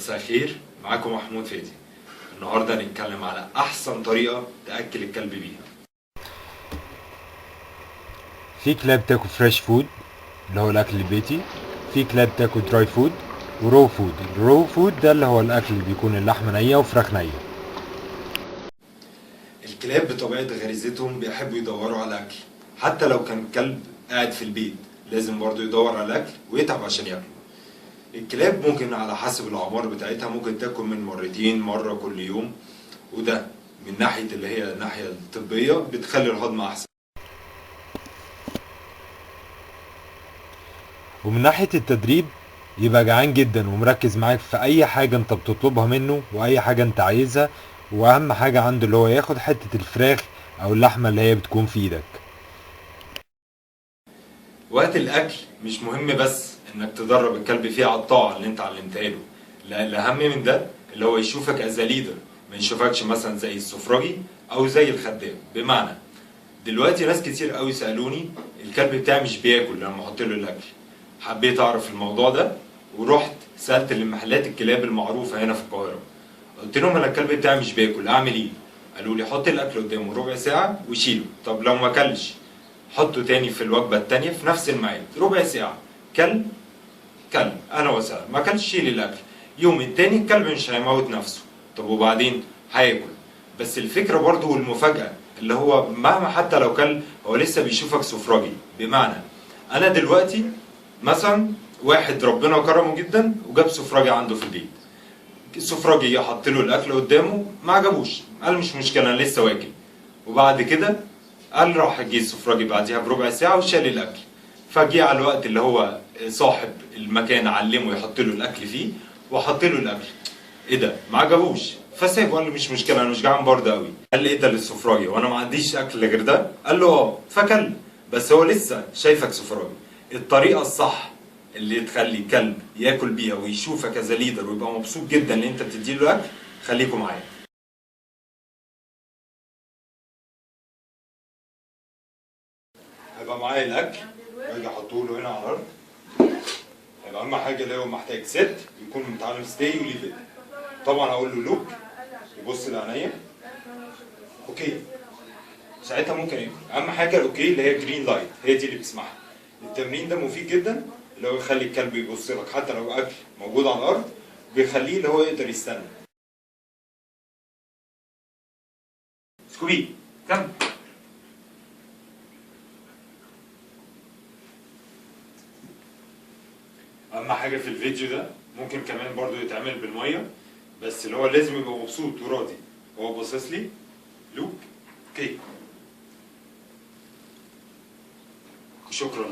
مساء الخير، معاكم محمود فادي. النهارده هنتكلم على احسن طريقه تاكل الكلب بيها. في كلاب تاكل فريش فود اللي هو الاكل البيتي، في كلاب تاكل دراي فود ورو فود. الرو فود ده اللي هو الاكل اللي بيكون اللحمه نيه وفراخ نيه. الكلاب بطبيعه غريزتهم بيحبوا يدوروا على الاكل، حتى لو كان الكلب قاعد في البيت لازم برضه يدور على الاكل ويتعب عشان ياكله. الكلاب ممكن على حسب الاعمار بتاعتها ممكن تاكل من مرتين مره كل يوم، وده من ناحيه اللي هي الناحيه الطبيه بتخلي الهضم احسن. ومن ناحيه التدريب يبقى جعان جدا ومركز معاك في اي حاجه انت بتطلبها منه واي حاجه انت عايزها، واهم حاجه عنده اللي هو ياخد حته الفراخ او اللحمه اللي هي بتكون في ايدك. وقت الاكل مش مهم بس انك تدرب الكلب فيه على الطاعه اللي انت علمتها له، لا الاهم من ده اللي هو يشوفك از ليدر، ما يشوفكش مثلا زي السفراجي او زي الخدام. بمعنى دلوقتي ناس كتير قوي سالوني الكلب بتاعي مش بياكل لما احط له الاكل. حبيت اعرف الموضوع ده ورحت سالت المحلات الكلاب المعروفه هنا في القاهره، قلت لهم انا الكلب بتاعي مش بياكل اعمل ايه؟ قالوا لي حط الاكل قدامه ربع ساعه وشيله. طب لو ما اكلش حطه تاني في الوجبه التانيه في نفس الميعاد ربع ساعه. كلب كلب انا وسهلا، ما كلش شيل الاكل. يوم التاني الكلب مش هيموت نفسه. طب وبعدين هياكل. بس الفكره برضو والمفاجاه اللي هو مهما حتى لو كل هو لسه بيشوفك سفراجي. بمعنى انا دلوقتي مثلا واحد ربنا كرمه جدا وجاب سفراجي عنده في البيت، السفراجي حط له الاكل قدامه ما عجبوش، قال مش مشكله انا لسه واكل. وبعد كده قال راح جه السفراجي بعديها بربع ساعه وشال الاكل. فجه على الوقت اللي هو صاحب المكان علمه يحط له الاكل فيه وحط له الاكل، ايه ده ما عجبوش فسابه. قال له مش مشكله انا مش جعان برضه قوي. قال لي ايه ده للسفراجي وانا ما عنديش اكل غير ده؟ قال له اه. فكل، بس هو لسه شايفك سفراجي. الطريقه الصح اللي تخلي كلب ياكل بيها ويشوفك از ليدر ويبقى مبسوط جدا ان انت بتديله اكل، خليكم معايا. هيبقى معايا الاكل واجي احطه له هنا على الارض. هيبقى اهم حاجه اللي هو محتاج ست يكون متعلم ستي وليف ات. طبعا اقول له لوك، يبص لعينيا اوكي، ساعتها ممكن ياكل. اهم حاجه الاوكي اللي هي جرين لايت هي دي اللي بتسمعها. التمرين ده مفيد جدا اللي هو يخلي الكلب يبص لك حتى لو اكل موجود على الارض، بيخليه اللي هو يقدر يستنى. سكوبي كمل. اهم حاجه في الفيديو ده ممكن كمان برضو يتعمل بالميه، بس اللي هو لازم يبقى مبسوط وراضي. هو باصص لي لوك اوكي. شكرا.